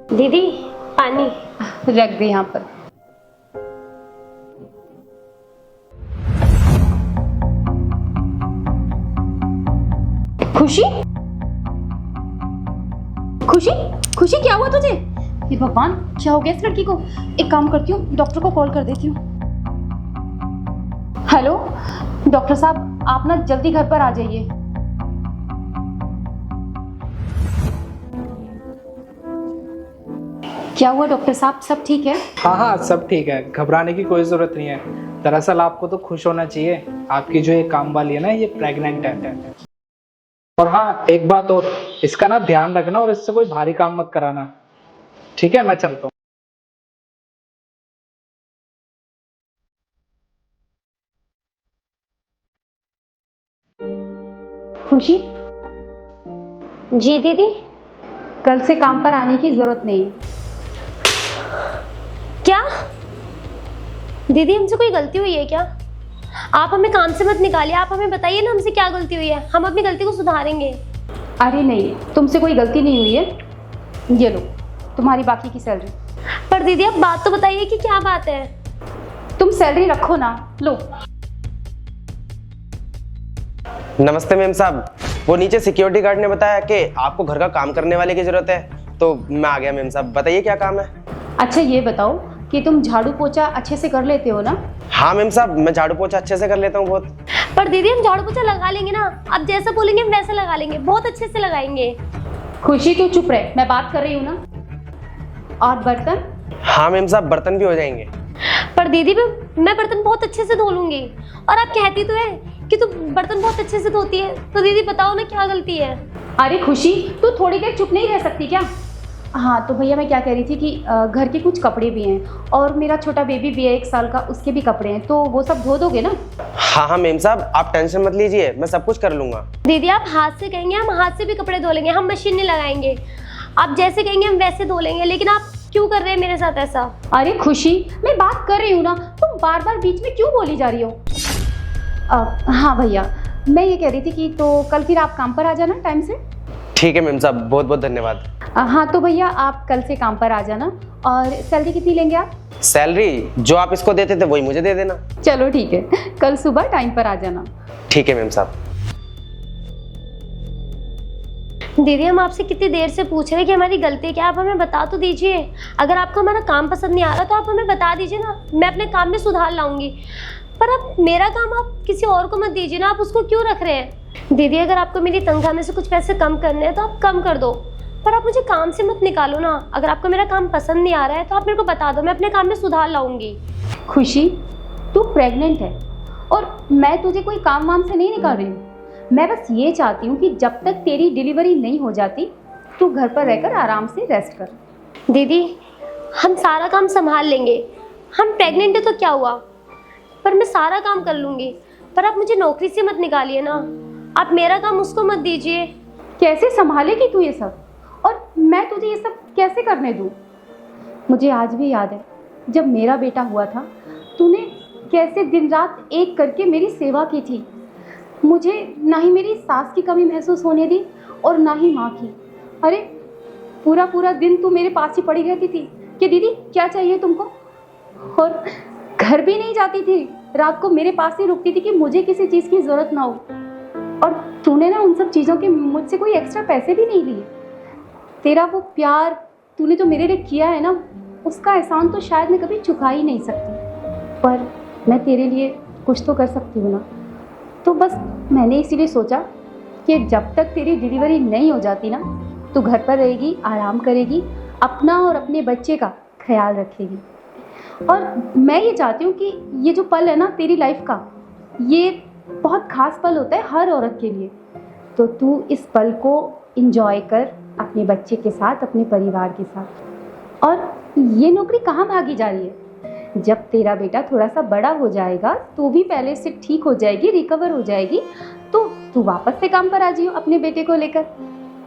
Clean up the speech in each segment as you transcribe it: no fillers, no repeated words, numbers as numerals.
दीदी पानी रख दे यहाँ पर। खुशी खुशी खुशी, क्या हुआ तुझे? हे भगवान, क्या हो गया इस लड़की को? एक काम करती हूँ, डॉक्टर को कॉल कर देती हूँ। हेलो डॉक्टर साहब, आप ना जल्दी घर पर आ जाइए। क्या हुआ डॉक्टर साहब, सब ठीक है? हाँ हाँ, सब ठीक है, घबराने की कोई ज़रूरत नहीं है। दरअसल आपको तो खुश होना चाहिए, आपकी जो ये काम वाली है ना, ये प्रेग्नेंट है। और हाँ, एक बात और, इसका ना ध्यान रखना और इससे कोई भारी काम मत कराना। ठीक है, मैं चलता हूँ। खुशी, जी दीदी। कल से काम पर आने की जरूरत नहीं है। क्या दीदी, हमसे कोई गलती हुई है क्या? आप हमें काम से मत निकालिए, आप हमें बताइए ना हमसे क्या गलती हुई है, हम अपनी गलती को सुधारेंगे। अरे नहीं, तुमसे कोई गलती नहीं हुई है। ये लो तुम्हारी बाकी की सैलरी। पर दीदी आप बात तो बताइए कि क्या बात है। तुम सैलरी रखो ना, लो। नमस्ते मैम साहब, वो नीचे सिक्योरिटी गार्ड ने बताया कि आपको घर का काम करने वाले की जरूरत है, तो मैं आ गया। मैम साहब बताइए क्या काम है? अच्छा ये बताओ कि तुम झाड़ू पोछा अच्छे से कर लेते हो ना? हाँ मैम साहब, मैं झाड़ू पोछा अच्छे से कर लेता हूँ बहुत। पर दीदी हम झाड़ू पोछा लगा लेंगे ना, आप जैसा बोलेंगे हम वैसा लगा लेंगे, बहुत अच्छे से लगाएंगे। खुशी तू चुप रहे, मैं बात कर रही हूँ ना। और बर्तन? हाँ मैम साहब, बर्तन भी हो जाएंगे। पर दीदी मैं बर्तन बहुत अच्छे से धो लूंगी, और आप कहती तो है कि तू बर्तन बहुत अच्छे से धोती है, तो दीदी बताओ ना क्या गलती है। अरे खुशी, तू थोड़ी देर चुप नहीं रह सकती क्या? हाँ तो भैया मैं क्या कह रही थी कि घर के कुछ कपड़े भी हैं और मेरा छोटा बेबी भी है 1 साल का, उसके भी कपड़े हैं, तो वो सब धो दोगे ना? हाँ हाँ मैम साहब, आप टेंशन मत लीजिए, मैं सब कुछ कर लूंगा। दीदी आप हाथ से कहेंगे हम हाथ से भी कपड़े धो लेंगे, हम मशीन नहीं लगाएंगे। आप जैसे कहेंगे हम वैसे धो लेंगे, लेकिन आप क्यों कर रहे हैं मेरे साथ ऐसा? अरे खुशी, मैं बात कर रही हूँ ना, तुम बार बार बीच में क्यों बोली जा रही हो? हाँ भैया, मैं ये कह रही थी कि तो कल फिर आप काम पर आ जाना टाइम से। ठीक है मैम साहब, बहुत बहुत धन्यवाद। हाँ तो भैया आप कल से काम पर आ जाना। और सैलरी कितनी लेंगे आप? सैलरी जो आप इसको देते थे वही मुझे दे देना। चलो ठीक है, कल सुबह टाइम पर आ जाना। ठीक है मैम साहब। दीदी हम आपसे कितनी देर से पूछ रहे हैं कि हमारी गलती क्या है, आप हमें बता तो दीजिए। अगर आपको हमारा काम पसंद नहीं आ रहा तो आप हमें बता दीजिए ना, मैं अपने काम में सुधार लाऊंगी। पर अब मेरा काम आप किसी और को मत दीजिए ना, आप उसको क्यों रख रहे हैं? दीदी अगर आपको मेरी तनख्वाह में से कुछ पैसे कम करने हैं तो आप कम कर दो, पर आप मुझे काम से मत निकालो ना। अगर आपको मेरा काम पसंद नहीं आ रहा है तो आप मेरे को बता दो, मैं अपने काम में सुधार लाऊंगी। खुशी, तू प्रेग्नेंट है और मैं तुझे कोई काम वाम से नहीं निकाल रही हूँ। मैं बस ये चाहती हूँ कि जब तक तेरी डिलीवरी नहीं हो जाती तू घर पर रहकर आराम से रेस्ट कर। दीदी हम सारा काम संभाल लेंगे, हम प्रेग्नेंट है तो क्या हुआ, पर मैं सारा काम कर लूँगी। पर आप मुझे नौकरी से मत निकालिए ना, आप मेरा काम उसको मत दीजिए। कैसे संभालेगी तू ये सब, और मैं तुझे ये सब कैसे करने दूँ? मुझे आज भी याद है जब मेरा बेटा हुआ था, तूने कैसे दिन रात एक करके मेरी सेवा की थी। मुझे ना ही मेरी सास की कमी महसूस होने दी और ना ही माँ की। अरे पूरा पूरा दिन तू मेरे पास ही पड़ी रहती थी कि दीदी क्या चाहिए तुमको, और घर भी नहीं जाती थी, रात को मेरे पास ही रुकती थी कि मुझे किसी चीज़ की ज़रूरत ना हो। और तूने ना उन सब चीज़ों के मुझसे कोई एक्स्ट्रा पैसे भी नहीं लिए। तेरा वो प्यार तूने जो मेरे लिए किया है ना, उसका एहसान तो शायद मैं कभी चुका ही नहीं सकती, पर मैं तेरे लिए कुछ तो कर सकती हूँ ना। तो बस मैंने इसीलिए सोचा कि जब तक तेरी डिलीवरी नहीं हो जाती ना, तू घर पर रहेगी, आराम करेगी, अपना और अपने बच्चे का ख्याल रखेगी। और मैं ये चाहती हूँ कि ये जो पल है ना तेरी लाइफ का, ये बहुत ख़ास पल होता है हर औरत के लिए। तो तू इस पल को एंजॉय कर अपने बच्चे के साथ, अपने परिवार के साथ। और ये नौकरी कहाँ भागी जा रही है? जब तेरा बेटा थोड़ा सा बड़ा हो जाएगा, तू भी पहले से ठीक हो जाएगी, रिकवर हो जाएगी, तो तू वापस से काम पर आ जाइयो अपने बेटे को लेकर।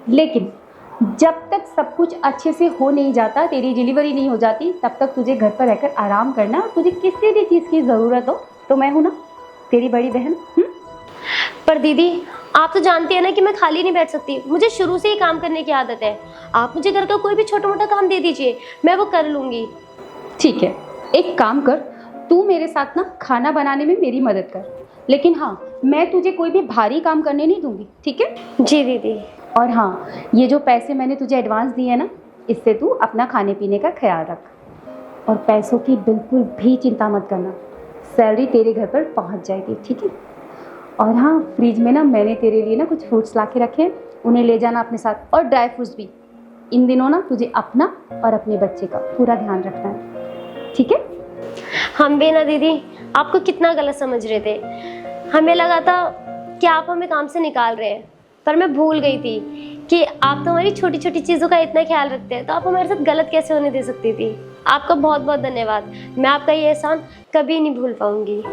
लेकिन जब तक सब कुछ अच्छे से हो नहीं जाता, तेरी डिलीवरी नहीं हो जाती, तब तक तुझे घर पर रहकर आराम करना। और तुझे किसी भी चीज़ की ज़रूरत हो तो मैं हूँ ना, तेरी बड़ी बहन। पर दीदी आप तो जानती है ना कि मैं खाली नहीं बैठ सकती, मुझे शुरू से ही काम करने की आदत है। आप मुझे घर का कोई भी छोटा मोटा काम दे दीजिए, मैं वो कर लूँगी। ठीक है, एक काम कर, तू मेरे साथ ना खाना बनाने में मेरी मदद कर, लेकिन हाँ मैं तुझे कोई भी भारी काम करने नहीं दूंगी, ठीक है? जी दीदी। और हाँ, ये जो पैसे मैंने तुझे एडवांस दिए हैं ना, इससे तू अपना खाने पीने का ख्याल रख, और पैसों की बिल्कुल भी चिंता मत करना, सैलरी तेरे घर पर पहुंच जाएगी, ठीक है? और हाँ, फ्रिज में ना मैंने तेरे लिए ना कुछ फ्रूट्स ला के रखे हैं, उन्हें ले जाना अपने साथ, और ड्राई फ्रूट्स भी। इन दिनों ना तुझे अपना और अपने बच्चे का पूरा ध्यान रखना है, ठीक है? हम भी ना दीदी आपको कितना गलत समझ रहे थे, हमें लगा था कि आप हमें काम से निकाल रहे हैं, पर मैं भूल गई थी कि आप तो हमारी छोटी छोटी चीज़ों का इतना ख्याल रखते हैं, तो आप हमारे साथ गलत कैसे होने दे सकती थी। आपका बहुत बहुत धन्यवाद, मैं आपका ये एहसान कभी नहीं भूल पाऊंगी।